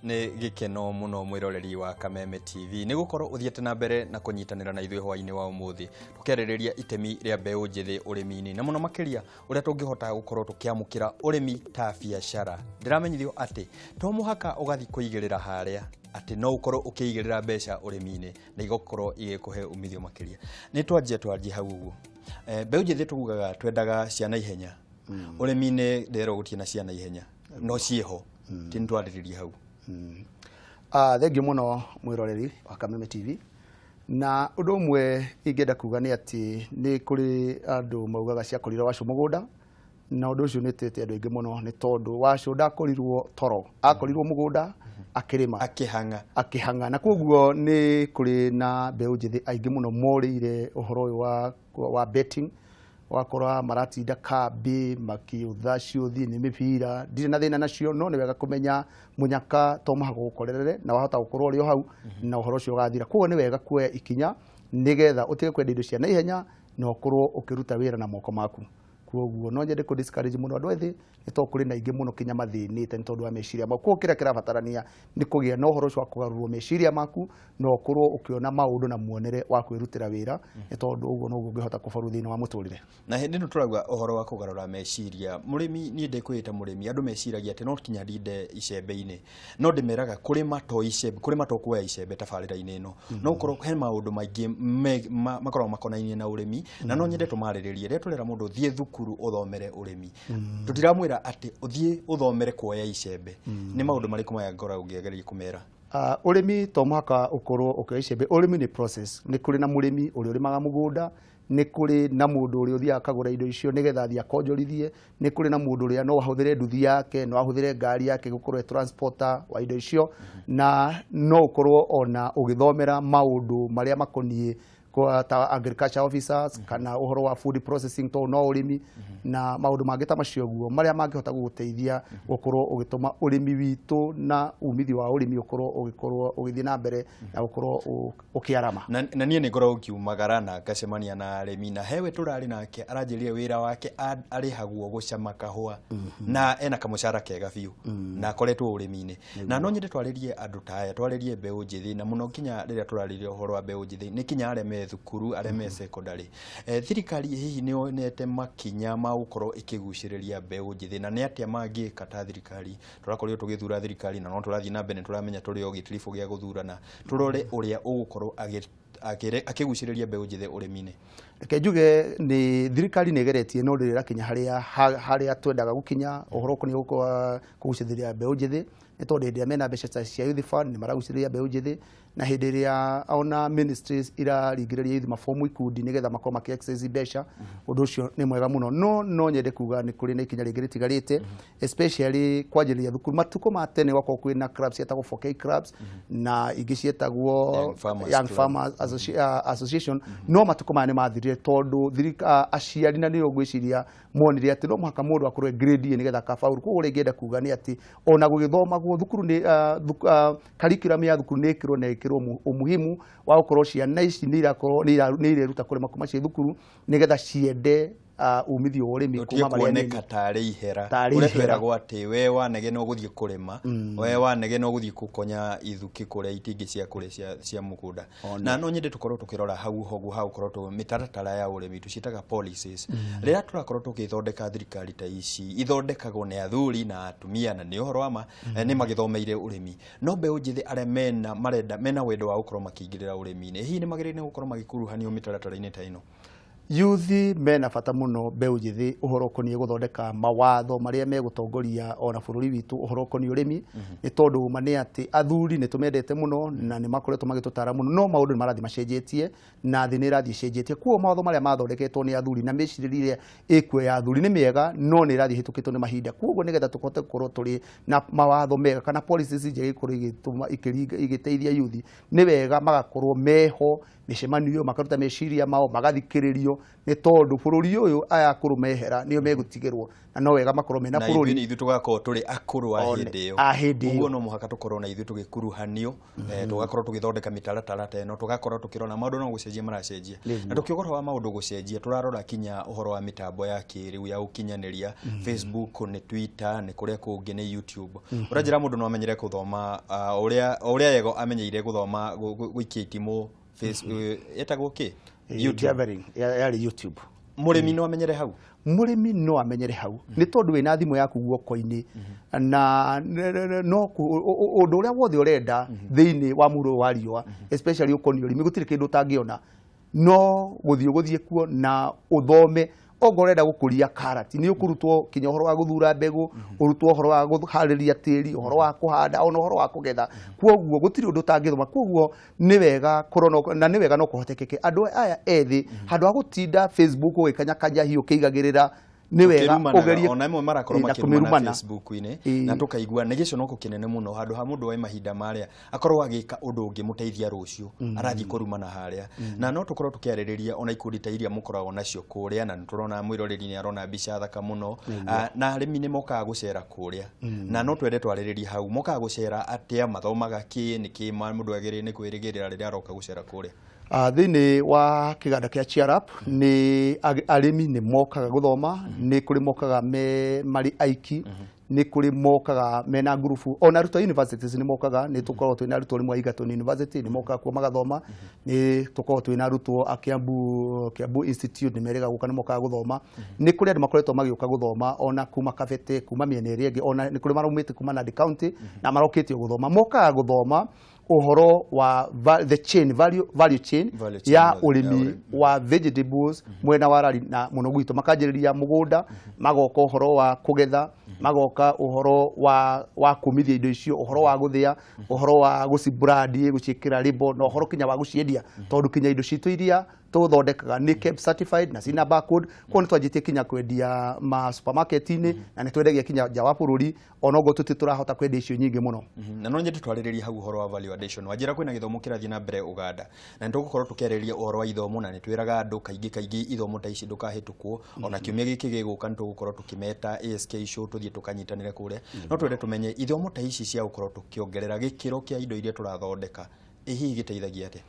Nĩ gĩkeno mũno mwĩroreri wa Kameme TV nĩ gũkorwo ũthiĩte na mbere na kũnyitanĩra na ithuĩ hwaĩ-inĩ wa ũmũthĩ tũkĩarĩrĩria itemi rĩa mbeũ njĩthĩ ũrĩmi-inĩ na mũno makĩria ũrĩa tũngĩhota gũkorwo tũkĩamũkĩra ũrĩmi ta biacara. Ndĩramenyithio atĩ to mũhaka ũgathi kũigĩrĩra harĩa atĩ no ũkorwo ũkĩigĩrĩra mbeca ũrĩmi-inĩ na igũkorwo igĩkũhe umithio makĩria. Nĩ twanjie hau ũguo. Mbeũ njĩthĩ tugaga twendaga ciana ihenya. Ũrĩmi-inĩ ndero gũtirĩ na ciana ihenya no ciĩho. Ti nĩtwarĩrĩria hau. Thengiũ mũno mwĩroreri wa Kameme TV na ũndũ ũmwe ingĩenda kuga nĩ atĩ nĩ kũrĩ andũ maugaga ciakorirwo Wacũ mũgũnda na ũndũ ũcio nĩ tete andũ aingĩ mũno nĩ tondũ Wacũ ndakorirwo toro, akorirwo mũgũnda akĩrĩma akĩhanga na kwoguo nĩ kũrĩ na mbeũ njĩthĩ aingĩ mũno morĩire ũhoro ũyũ wa betting wakora maratinda kambi makiutha ciuthi nĩ mĩbira ndirĩ na thĩna nacio no nĩ wega kũmenya mũnyaka to mũhaka gũkorerere na wahota gũkorwo ũrĩ o hau na ũhoro ũcio ũgathira. Kwoguo nĩ wega kuoya ikinya nĩgetha ũtige kwendia indo cia naihenya na ũkorwo ũkĩruta wĩra na moko maku. Kwoguo no nyende discourage mũno andũ ethĩ nĩ tondũ kũrĩ na ingĩ mũno kinya mathĩnĩte nĩ tondũ wa meciria maku. Kwoguo kĩrĩa kĩrabatarania nĩ kũgĩa na ũhoro ũcio wa kũgarũrwo meciria maku na ũkorwo ũkĩona maũndũ na muonere wa kwĩrutĩra wĩra nĩ tondũ ũguo noguo ũngĩhota kũbarũ thĩinĩ wa mũtũrĩre. Na hĩndĩ ĩno tũrauga ũhoro wa kũgarũra meciria mũrĩmi niĩ ndĩkwĩta mũrĩmi andũ meciragia atĩ no kinya ndinde icembe-inĩ no ndĩmeraga kũrĩma to icembe kũrĩma to kuoya icembe tabarĩra-inĩ ĩno no ũkorwo he maũndũ maingĩ makoragwo makonainie na ũrĩmi na no nyende tũmarĩrĩrie rĩrĩa tũrera mũndũ thiĩ thukuru ũthomere ũrĩmi. Tũtiramwĩra atĩ ũthiĩ ũthomere kuoya icembe. Nĩ maũndũ marĩkũ maya ngora ũngĩageria kũmera? Ũrĩmi to mũhaka ũkorwo ũkĩoya icembe. Ũrĩmi nĩ process. Nĩ kũrĩ na mũrĩmi ũrĩa ũrĩmaga mũgũnda, nĩ kũrĩ na mũndũ ũrĩa ũthiaga akagũra indo icio nĩgetha athiĩ akonjorithie, nĩ kũrĩ na mũndũ ũrĩa no ahũthĩre nduthi yake no ahũthĩre ngari yake gũkorwo transporter wa indo icio na no ũkorwo ona ũgĩthomera maũndũ marĩa makoniĩ ta agriculture officers kana ũhoro wa food processing to no ũrĩmi na maũndũ mangĩ ta macio guo marĩa mangĩhota gũgũteithia gũkorwo ũgĩtũma ũrĩmi witũ na umithio wa ũrĩmi ũgĩkorwo ũgĩthiĩ na mbere na gũkorwo ũkĩarama. Na niĩ nĩ ngoragwo ngiumagara na ngacemania na arĩmi na hewe tũrarĩ nake aranjĩrire wĩra wake arĩhagwo gũcama kahũa na ena kamũcara kega biũ na akoretwo ũrĩmi-inĩ na no nyende twarĩrie andũ ta aya twarĩrie mbeũ njĩthĩ na mũno nginya rĩrĩa tũrarĩria ũhoro wa mbeũ njĩthĩ nĩ kinya arĩa thukuru arĩa me secondary. Thirikari hihi nĩ onete makinya ma gũkorwo ĩkĩgucĩrĩria mbeũ njĩthĩ na nĩ atĩa mangĩka ta thirikari? Tũrakorirwo tũgĩthura thirikari na no tũrathiĩ na mbere tũramenya tũrĩ o gĩtiribũ gĩa gũthurana tũrore ũrĩa ũgũkorwo akĩgucĩrĩria mbeũ njĩthĩ ũrĩmi-inĩ. Reke njuge nĩ thirikari nĩ ĩgeretie no rĩrĩa kinya harĩa twendaga gũkinya ũhoro ũkoniĩ kũgucĩrĩria mbeũ njĩthĩ nĩ tondũ hĩndĩ ĩrĩa mena mbeca cia youth fund nĩ maragucĩrĩria mbeũ njĩthĩ na hĩndĩ ĩrĩa ona ministries iraringĩrĩria youth mafomu ikundi nĩgetha makorwo makĩ-access mbeca ũndũ ũcio nĩ mwega mũno no nyende kuga nĩ kũrĩ na ikinya rĩngĩ rĩtigarĩte especially kwanjĩrĩria thukuru. Matukũ ma tene gwakorwo kwĩna clubs cietagwo 4K clubs na ingĩ cietagwo Young Farmers Association no matukũ maya nĩ mathirire tondũ aciari na nĩo ngwĩciria monire atĩ no mũhaka mũndũ akorwo grade nĩgetha akabaũrũ. Kwoguo rĩngĩenda kuga nĩ atĩ ona gũgĩthomagwo thukuru nĩ curriculum ya thukuru nĩ ĩkĩrwo na ĩkĩrwo umuhimu wa gũkorwo ciana ici nĩ ireruta kũrĩma kuma ciĩ thukuru nĩgetha ciende umithio wa ũrĩmi kuma marĩa nĩ tarĩ ihera ũrĩa tweragwo atĩ we wanege no gũthiĩ kũrĩma we wanege no gũthiĩ gũkonya ithuki kũrĩa itingĩ cia kũrĩa cia mũgũnda. Na no nyende tũkorwo tũkĩrora hau gũkorwo mĩtaratara ya ũrĩmi tũciĩtaga policies rĩrĩa tũrakorwo tũgĩthondeka thirikari ta ici ithondekagwo nĩ athuri na atumia na nĩ ũhoro wa ma nĩ magĩthomeire ũrĩmi no mbeũ njĩthĩ arĩa mena wendo wa gũkorwo makĩingĩrĩra ũrĩmi-inĩ hihi nĩ magĩrĩire gũkorwo magĩkuruhanio mĩtaratara-inĩ ta ĩno? Yuthi mena bata mũno mbeũ njĩthĩ ũhoro ũkoniĩ gũthondeka mawatho marĩa megũtongoria ona bũrũri witũ ũhoro ũkoniĩ ũrĩmi nĩ tondũ uma nĩ atĩ athuri nĩ tũmendete mũno na nĩ makoretwo magĩtũtara mũno no maũndũ nĩ marathiĩ macenjetie na thĩ nĩ ĩrathiĩ ĩcenjetie. Kwoguo mawatho marĩa mathondeketwo nĩ athuri na mĩcirĩrie ĩkuo ya athuri nĩ mĩega no nĩ ĩrathiĩ hĩtũkĩtwo nĩ mahinda. Kwoguo nĩgetha tũhote gũkorwo tũrĩ na mawatho mega kana policies njega ikorwo igĩteithia yuthi nĩ wega magakorwo meho mĩcemanio makaruta meciria mao magathikĩrĩrio nĩ tondũ bũrũri ũyũ aya akũrũ mehera nĩo megũtigĩrwo na no wega makorwo mena bũrũri na ithuĩ tugakorwo tũrĩ akũrũ a hĩndĩ ĩyo ũguo no mũhaka tũkorwo na ithuĩ tũgĩkuruhanio tugakorwo tũgĩthondeka mĩtaratara ta ĩno tugakorwo tũkĩrona maũndũ no gũcenjia maracenjia na tũkĩũhoro wa maũndũ gũcenjia tũrarora kinya ũhoro wa mĩtambo ya kĩrĩu ya ũkinyanĩria Facebook nĩ Twitter nĩ kũrĩa kũngĩ nĩ YouTube ũranjĩra mũndũ no amenyere gũthoma ũrĩa yego amenyeire gũthoma gũikia itimũ etagwo kĩ yarĩ YouTube mũrĩmi no amenyere hau mũrĩmi no amenyere hau nĩ tondũ wĩna thimũ yaku guoko-inĩ na no ũndũ ũrĩa wothe ũrenda thĩinĩ wa mũhuro wa riũa especially ũkoniĩ ũrĩmi gũtirĩ kĩndũ ũtangĩona no gũthiĩ kuo na ũthome ogo ũrenda gũkũria karati nĩ ũkũrutwo kinya ũhoro wa gũthura mbegũ ũrutwo ũhoro wa gũharĩria tĩri ũhoro wa kũhanda ona ũhoro wa kũgetha kwoguo gũtirĩ ũndũ ũtangĩthoma kwoguo nĩ wega na nĩ wega no kũhotekeke andũ aya ethĩ handũ ha gũtinda Facebook ũgĩkanyakanya hiũ ũkĩigagĩrĩra nĩ wega ũgerie ona imwe marakorwo makĩrumana Facebook-inĩ na tũkaigua nĩ gĩconoko kĩnene mũno handũ ha mũndũ wa mahinda marĩa akorwo agĩka ũndũ ũngĩ mũteithia rũciũ arathiĩ kũrumana harĩa na no tũkorwo tũkĩarĩrĩria ona ikundi ta iria mũkoragwo nacio kũrĩa na tũrona mwĩroreri nĩ arona mbica thaka mũno na arĩmi nĩ mokaga gũcera kũrĩa na no twende twarĩrĩria hau mokaga gũcera atĩa mathomaga kĩ nĩkĩ mũndũ agĩrĩire nĩ kwĩrĩgĩrĩra rĩrĩa aroka gũcera kũrĩa thĩinĩ wa kĩganda kĩa Cheerup nĩ arĩmi nĩ mokaga gũthoma nĩ kũrĩ mokaga marĩ aiki nĩ kũrĩ mokaga mena ngurubu ona arutwo universities nĩ mokaga nĩ tũkoragwo twĩna arutwo rĩmwe Egerton University nĩ mokaga kuo magathoma nĩ tũkoragwo twĩna arutwo a Kiambu Institute nĩ merĩga gũka nĩ mokaga gũthoma nĩ kũrĩ andũ makoretwo magĩũka gũthoma ona kuma Kabete kuma mĩena ĩrĩa ĩngĩ ona nĩ kũrĩ maraumĩte kuma Nandi County na marokĩtio gũthoma mokaga gũthoma uhoro wa value chain ya ũrĩmi wa vegetables mwena wa rari na mũno gwitũ makanjĩrĩria mũgũnda magoka uhoro wa kũgetha magoka uhoro wa kumithia indo icio uhoro wa gũthĩa uhoro wa gũcibrandi gũciĩkĩra label na uhoro kinya wa gũciendia tondũ kinya indo citũ iria tũthondekaga nĩ KEBS certified na cina barcode kwa nĩ twanjĩtie kinya kwendia ma supermarket-inĩ na nĩ twendagia kinya nja wa bũrũri ona ũguo tũtirahota kwendia icio nyingĩ mũno na no nyende twarĩrĩria hau uhoro wa value addition wanjĩra kwĩna gĩthomo kĩrathiĩ na mbere Uganda na nĩ tũgũkorwo tũkĩarĩrĩria uhoro wa ithomo na nĩ twĩraga andũ kaingĩ ithomo ta ici ndũkahĩtũkwo ona kiumia gĩkĩ gĩgũka nĩ tũgũkorwo tũkĩmeta ASK show tũthiĩ tũkanyitanĩre kũrĩa no twende tũmenye ithomo ta ici cia gũkorwo tũkĩongerera gĩkĩro kĩa indo iria tũrathondeka hihi gĩteithagia atĩa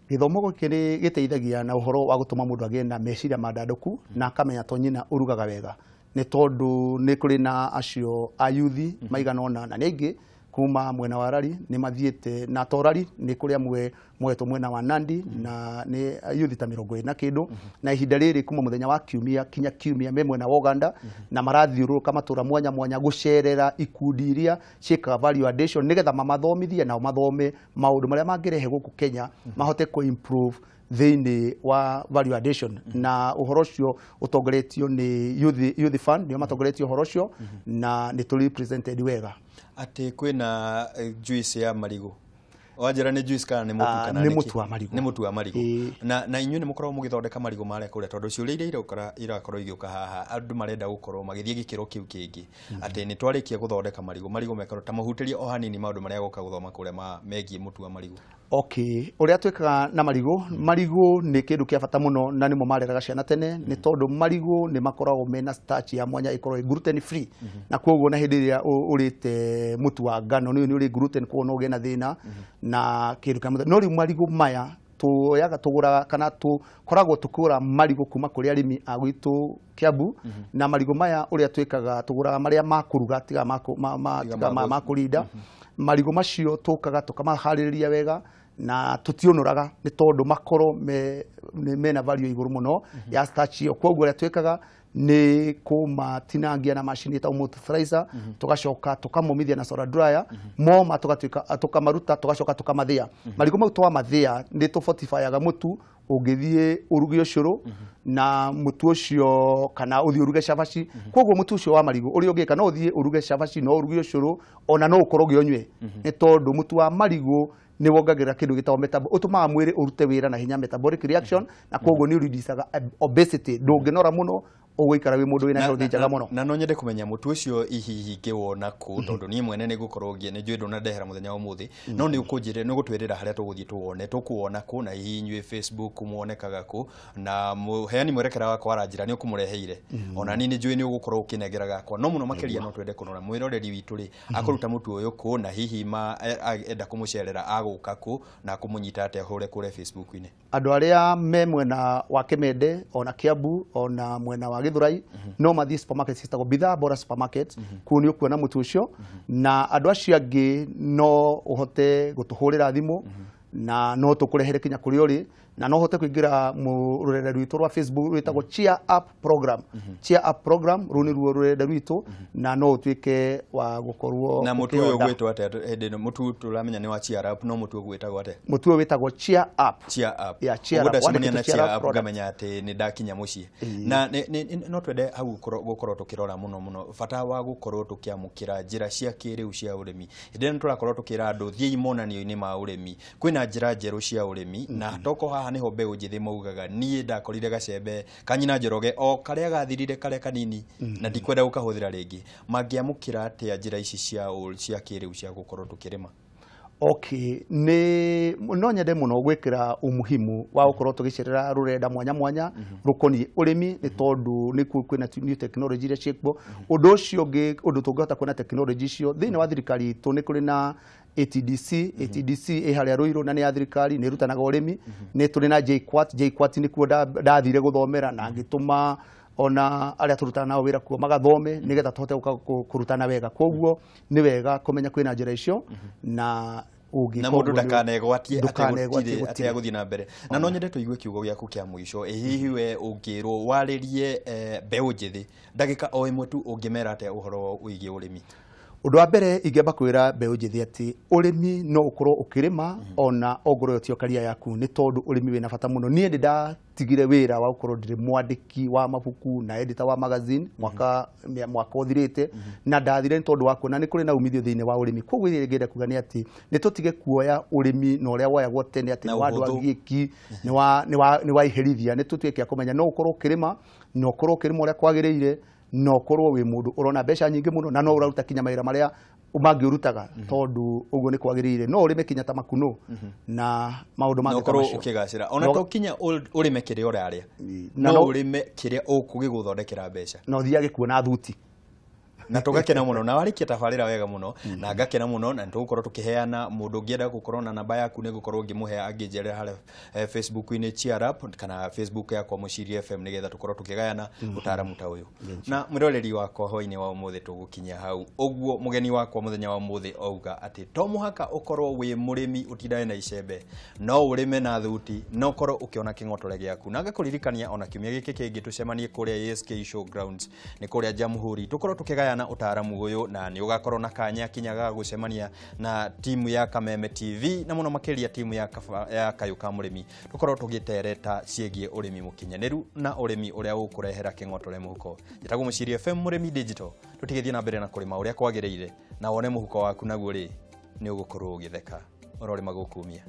gĩthomo gĩkĩ nĩ gĩteithagia na uhoro wa gũtũma mũndũ agĩe na meciria mandandũku na akamenya to nyina ũrugaga wega nĩ tondũ nĩ kũrĩ na acio a yuthi maigana ona na nĩ aingĩ kuma mwena wa rari nĩ mathiĩte na torari nĩ kũrĩ amwe moetwo mwena wa Nandi na nĩ yuthi ta 20 na kĩndũ na ihinda rĩrĩ kuma mũthenya wa kiumia kinya kiumia me mwena wa Uganda na marathiũrũrũka matũra mwanya mwanya gũcerera ikundi iria ciĩkaga value addition nĩgetha mamathomithie nao mathome maũndũ marĩa mangĩrehe gũkũ Kenya mahote ku improve thĩinĩ wa value addition na uhoro ũcio ũtongoretio nĩ youth fund nĩo matongoretie uhoro ũcio na nĩ tũrĩ presented wega atĩ kwĩna juice ya marigũ wanjĩra nĩ juice kana nĩ mũtu kana nĩ mũtu wa marigũ nĩ mũtu wa marigũ na inyuĩ nĩ mũkoragwo mũgĩthondeka marigũ marĩa kũrĩa tondũ ciũria iria irakorwo igĩũka haha andũ marenda gũkorwo magĩthiĩ gĩkĩro kĩu kĩngĩ atĩ nĩ twarĩkia gũthondeka marigũ mekorwo ta mahutĩrie o hanini maũndũ marĩa gũka gũthoma kũrĩa megiĩ mũtu wa marigũ ũrĩa twĩkaga na marigũ nĩ kĩndũ kĩa bata mũno na nĩmo mareraga ciana tene nĩ tondũ marigũ nĩ makoragwo mena starch ya mwanya ĩkorwo gluten free na kwoguo na hĩndĩ ĩrĩa ũrĩte mũtu wa ngano nĩ ũrĩ gluten kwoguo no ũgĩe na thĩna na kĩndũ kĩa mũthemba no rĩu marigũ maya tuoyaga tuguraga kana tukoragwo tukura marigũ kuma kũrĩ arĩmi a gwitũ Kiambu na marigũ maya ũrĩa twĩkaga tuguraga marĩa makũruga tiga makũrinda marigũ macio tukaga tukamaharĩrĩria wega na tũtionũraga nĩ tondũ makoro mena value igũrũ mũno ya starch iyo kwoguo ũrĩa twĩkaga nĩ kũmatinangia na macini ta emulsifier tugacoka tukamomithia na soda dryer moma tukamaruta tugacoka tukamathĩa marigũ mau twamathĩa nĩ tũfortifyaga mũtu ũngĩthiĩ uruge ũcũrũ na mũtu ũcio kana ũthiĩ uruge cabaci kwoguo mũtu ũcio wa marigũ ũrĩa ũngĩka no ũthiĩ uruge cabaci no uruge ũcũrũ ona no ũkorwo ũgĩonywe nĩ tondũ mũtu wa marigũ nĩ wongagĩrĩra kĩndũ gĩtagwo metabolic ũtũmaga mwĩrĩ ũrute wĩra na hinya metabolic reaction na kwoguo nĩ reducaga obesity ndũngĩnora mũno ũgũikara wĩ mũndũ wĩna health njega mũno. Na no nyende kumenya mutu ucio ihihi ngĩwona kũ tondu niĩ mwene nĩ gũkorwo nĩ njũĩ ndũnandehera mũthenya wa ũmũthĩ no nĩ ũkũnjĩre nĩ gũtwĩrĩra harĩa tũgũthiĩ tuone tũkuona kũ na hihi inyuĩ Facebook muonekaga kũ na muheani mwerekera wakwa wa njĩra nĩ ũkũmũreheire ona niĩ nĩ njũĩ nĩ ũgũkorwo ũkĩnengera gakwa no mũno makĩria no twende kũnora mwĩroreri witũ rĩ akũruta mũtu ũyũ kũ na hihi enda kũmũcerera agũka kũ na kũmũnyita atĩa hũre kũrĩa Facebook-inĩ. Andũ arĩa me mwena wa Kĩmende ona Kiambu ona mwena wa Gĩthũrai no mathie supermarket citagwo Bidhaa Bora Supermarket kũu nĩ ũkuona mũtu ũcio na andũ acio angĩ no ũhote gũtũhũrĩra thimũ na no tũkũrehere kinya kũrĩa ũrĩ na no hote kuingira rurenda rwitũ rwa Facebook rwitagwo Cheer Up Program. Cheer Up Program runi ruo rurenda rwitũ na no utuike wa gukorwo na mutu uyu gwitwo ate hende no mutu turamenya ni wa Cheer Up no mutu gwitagwo ate mutu uyu witagwo Cheer Up. Cheer Up ya Cheer Up wanda na Cheer Up ngamenya ate ni ndakinya mucii na no twende hau gukorwo tukirora muno bata wa gukorwo tukiamukira njira cia kiriu cia urimi hinde ni turakorwo tukira andu thiei monanio-ini ma urimi kwina njira njeru cia urimi na toko haha niho mbeũ njĩthĩ maugaga niĩ ndakorire gacembe kanyina Njoroge o karĩa gathirire karĩa kanini na ndikwenda gũkahũthĩra rĩngĩ mangĩamũkĩra atĩa njĩra ici cia kĩrĩu cia gũkorwo tukĩrĩma. Okay, no nyende muno gwikira umuhimu wa gukorwo tugicerera rurenda mwanya rukoni urimi ni tondu ni kwina new technology iria ciekwo undu ucio ungi undu tungihota kwina technology icio thiini wa thirikari itu ni kuri na ATDC haria Ruiru na ni ya thirikari ni rutanaga urimi ni turi na JKUAT ni kuo ndathire guthomera na ngituma ona aria turutana nao wira kuo magathome nigetha tuhote kurutana wega koguo ni wega kumenya kwina njira icio na na mundu ndakanegwatie ate aguthii na mbere na no nyende tuigue kiugo gĩaku kĩa mũico hihi we ũngĩrwo warĩrie mbeũ njĩthĩ ndagĩka o ĩmwe tu ũngĩmera atĩa ũhoro wĩgiĩ ũrĩmi. Undu wa mbere ingĩamba kwĩra mbeũ njĩthĩ ati ũrĩmi no ũkorwo ũkĩrĩma ona ongorwo tio karia yaku ni tondu ũrĩmi wĩna bata mũno. Niĩ ndĩ ndatigire wĩra wa gũkorwo ndĩrĩ mwandĩki wa mabuku na editor wa magazine mwaka ũthirĩte na ndathire nĩ tondu wa kuona nĩ kũrĩ na umithio thĩinĩ wa ũrĩmi. Koguo ngĩenda kuga nĩ ati nĩ tũtige kuoya ũrĩmi na ũrĩa woyagwo tene ati wa andũ agĩki nĩ wa iherithia nĩ tũtuĩke a kũmenya no ũkorwo ũkĩrĩma no ũkorwo ũkĩrĩma ũrĩa kwagĩrĩire no korwo wi mundu urona mbeca nyingi muno na no uraruta kinya mawira maria umangiurutaga tondu uguo ni kwagiriire no urime kinya ta makuno na maundu mangĩ ta macio ukigacira ona to kinya urime kiria uraria no urime kiria ukugiguthondekera mbeca no thiage kuona thuti na tugakena muno na warikia tabarira wega muno na ngakena muno na tugukorwo tukiheana mundu ngienda gukorwo na namba yaku ni gukorwo ngimuhe angĩnjerera harĩa Facebook-inĩ Cheer Up kana Facebook yakwa Mũciria FM nigetha tukorwo tukigayana utaramu ta uyu na mwiroreri wakwa hwainĩ wa ũmũthĩ tugukinya hau ũguo mugeni wakwa muthenya wa ũmũthĩ auga ati to muhaka ukorwo wi murimi utindane na icembe no urime na thuti no korwo ukiona kĩng'otore gĩaku na ngakuririkania ona kiumia gĩkĩ kĩngĩ tucemanie kũrĩa ASK Showgrounds ni kũrĩa Jamhuri tukorwo tukigayana na utaramu uyu na ni ugakorwo na kanya kinyaga gucemania na timu ya Kameme TV na muno makiria timu ya Kayuka Murimi tukorwo tugitereta ciegie urimi mukinyaneru na urimi uria ukurehera kĩng'otore muhuko njitagwo Mũciria FM Murimi Digital tutigithie na mbere na kurima uria kwagĩrĩire na wone muhuko waku naguo ri ni ugukorwo ugitheka urorima gukumia.